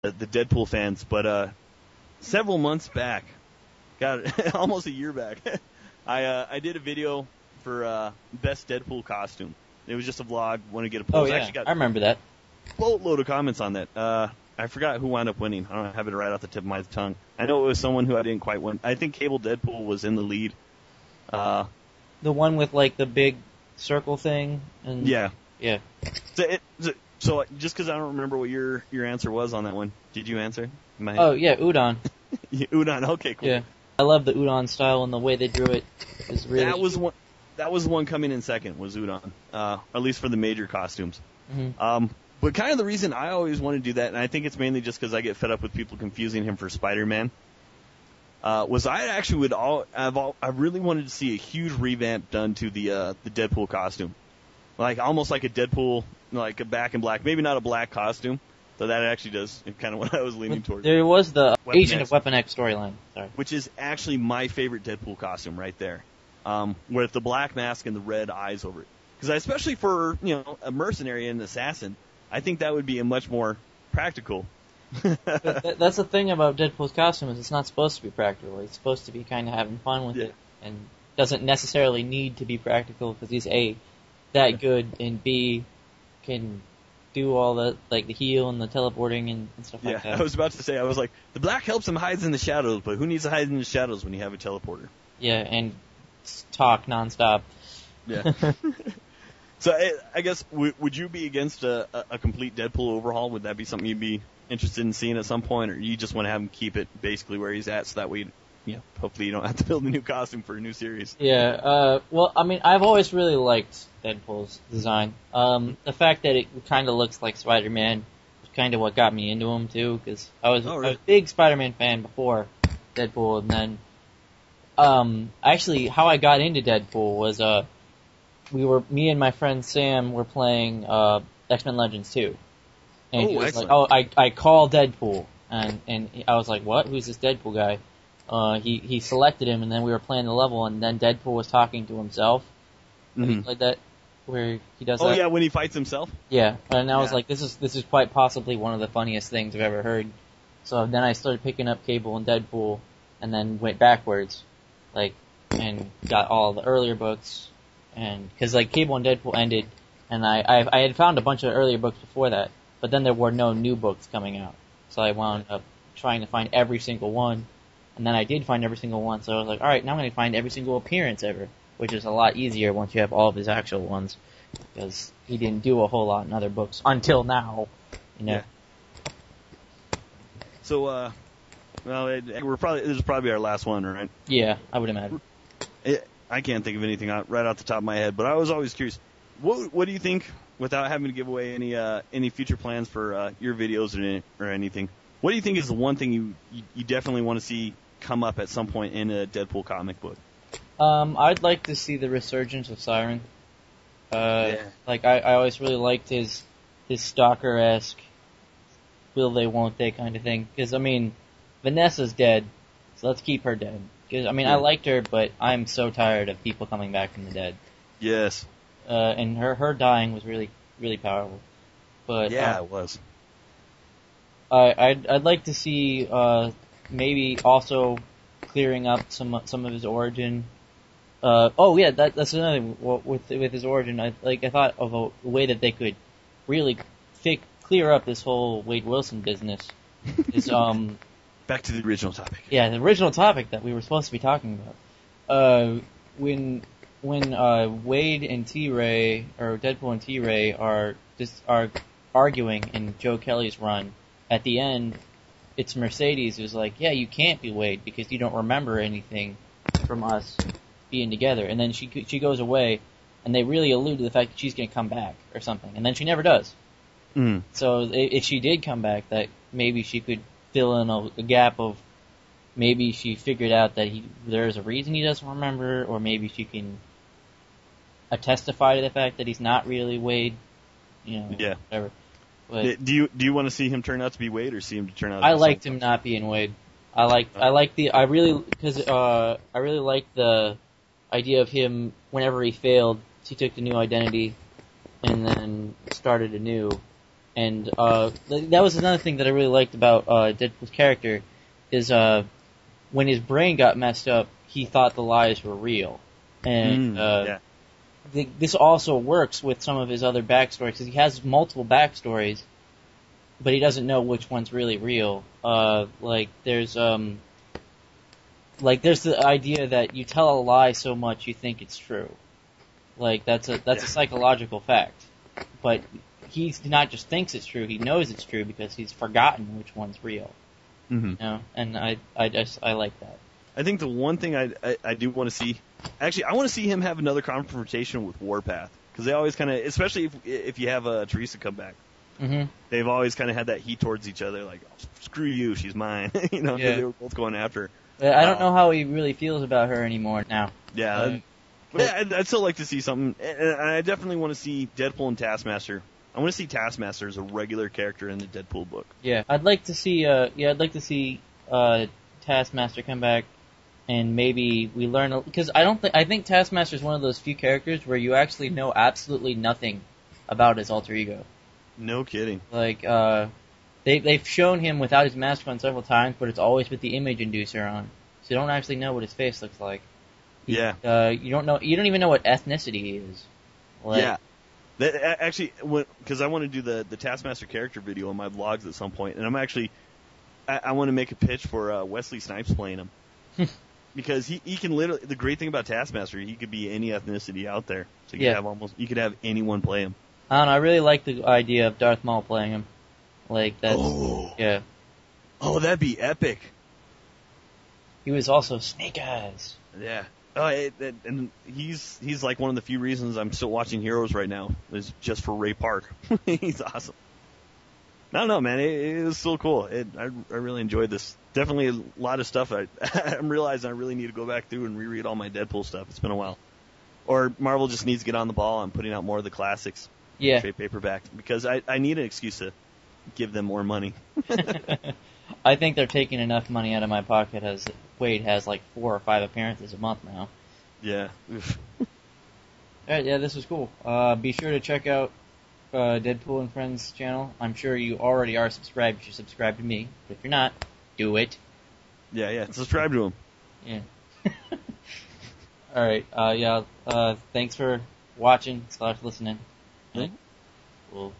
the Deadpool fans, but several months back, got almost a year back, I did a video for best Deadpool costume. It was just a vlog, want to get a poll. Oh yeah, I remember that. Boatload of comments on that. I forgot who wound up winning. I don't have it right off the tip of my tongue. I know it was someone who I didn't quite win. I think Cable Deadpool was in the lead. The one with like the big circle thing. And yeah. Yeah. So just because I don't remember what your answer was on that one, did you answer? Oh yeah, udon. Yeah, udon. Okay, cool. Yeah, I love the udon style and the way they drew it is really. That was one coming in second was udon, at least for the major costumes. Mm-hmm. But kind of the reason I always want to do that, and I think it's mainly just because I get fed up with people confusing him for Spider-Man, was I actually I really wanted to see a huge revamp done to the Deadpool costume, like almost like a Deadpool, like a back in black, maybe not a black costume, though that actually does kind of what I was leaning towards. There was the Weapon Agent X. of Weapon X storyline, which is actually my favorite Deadpool costume right there, with the black mask and the red eyes over it. Because especially for a mercenary and an assassin, I think that would be a much more practical. That's the thing about Deadpool's costume is it's not supposed to be practical. It's supposed to be kind of having fun with it, and doesn't necessarily need to be practical because he's A, that good, and B, can do all the the heal and the teleporting and stuff like that. Yeah, I was about to say, I was like, the black helps him hide in the shadows, but who needs to hide in the shadows when you have a teleporter? Yeah, and talk nonstop. Yeah. So I guess, would you be against a complete Deadpool overhaul? Would that be something you'd be interested in seeing at some point, or you just want to have him keep it basically where he's at, so that way, hopefully you don't have to build a new costume for a new series? Yeah. Well, I mean, I've always really liked Deadpool's design. The fact that it kind of looks like Spider-Man was kind of what got me into him too, because I was a big Spider-Man fan before Deadpool, and then actually how I got into Deadpool was me and my friend Sam were playing X-Men Legends 2. And he was excellent. like, I call Deadpool. And I was like, what? Who's this Deadpool guy? He selected him, and then we were playing the level, and then Deadpool was talking to himself. Mm-hmm. Like that, where he does that. Oh, yeah, when he fights himself? Yeah, and I was like, this is quite possibly one of the funniest things I've ever heard. So then I started picking up Cable and Deadpool, and then went backwards, and got all the earlier books. And because Cable and Deadpool ended, and I had found a bunch of earlier books before that, but then there were no new books coming out, so I wound up trying to find every single one, and then I did find every single one. So I was like, all right, now I'm going to find every single appearance ever, which is a lot easier once you have all of his actual ones, because he didn't do a whole lot in other books until now, Yeah. So, this is probably our last one, right? Yeah, I would imagine. I can't think of anything right off the top of my head, but I was always curious. What do you think, without having to give away any future plans for your videos or anything? What do you think is the one thing you definitely want to see come up at some point in a Deadpool comic book? I'd like to see the resurgence of Siren. I always really liked his stalker-esque will they, won't they kind of thing. Because, I mean, Vanessa's dead, so let's keep her dead. Because, I mean, I liked her, but I'm so tired of people coming back from the dead. Yes. And her dying was really, really powerful. But yeah, it was. I'd like to see maybe also clearing up some of his origin. That's another thing with his origin. I thought of a way that they could really clear up this whole Wade Wilson business. Is back to the original topic. Yeah, the original topic that we were supposed to be talking about. When Wade and T-Ray, or Deadpool and T-Ray are arguing in Joe Kelly's run, at the end, it's Mercedes who's like, yeah, you can't be Wade because you don't remember anything from us being together. And then she goes away, and they really allude to the fact that she's going to come back or something, and then she never does. Mm. So if she did come back, that maybe she could fill in a gap of maybe she figured out that there's a reason he doesn't remember, or maybe she can testify to the fact that he's not really Wade, yeah. Whatever. But do you want to see him turn out to be Wade, or see him to turn out to be I liked him not being Wade. I really liked the idea of him whenever he failed, he took the new identity and then started anew. And that was another thing that I really liked about Deadpool's character, is when his brain got messed up, he thought the lies were real. And this also works with some of his other backstories, because he has multiple backstories, but he doesn't know which one's really real. There's the idea that you tell a lie so much you think it's true. Like, that's a psychological fact. But he not just thinks it's true, he knows it's true because he's forgotten which one's real. Mm-hmm. You know? And I like that. I think the one thing I do want to see, actually, I want to see him have another confrontation with Warpath, because they always kind of, especially if you have Teresa come back, they've always kind of had that heat towards each other, like, oh, screw you, she's mine, you know, they were both going after her. I don't know how he really feels about her anymore now. Yeah, I'd still like to see something, and I definitely want to see Deadpool and Taskmaster. I want to see Taskmaster as a regular character in the Deadpool book. Yeah, I'd like to see Taskmaster come back, and maybe we learn, because I think Taskmaster is one of those few characters where you actually know absolutely nothing about his alter ego. No kidding. Like, they've shown him without his mask on several times, but it's always with the image inducer on, so you don't actually know what his face looks like. You don't even know what ethnicity he is. Like, yeah. Actually, because I want to do the Taskmaster character video on my vlogs at some point, and I want to make a pitch for Wesley Snipes playing him. Because he can literally, the great thing about Taskmaster, he could be any ethnicity out there. So you could have anyone play him. I don't know, I really like the idea of Darth Maul playing him. Like, that's, yeah. Oh, that'd be epic. He was also Snake Eyes. Yeah. And he's like one of the few reasons I'm still watching Heroes right now, is just for Ray Park. He's awesome. I don't know, man. It was so cool. I really enjoyed this. Definitely a lot of stuff. I'm realizing I really need to go back through and reread all my Deadpool stuff. It's been a while. Or Marvel just needs to get on the ball on putting out more of the classics. Yeah. Trade paperback. Because I need an excuse to give them more money. I think they're taking enough money out of my pocket, as Wade has like 4 or 5 appearances a month now. Yeah. Alright, yeah, this was cool. Be sure to check out Deadpool and Friends channel. I'm sure you already are subscribed. You should subscribe to me. But if you're not, do it. Yeah. Subscribe to him. Yeah. Alright, thanks for watching / listening. We'll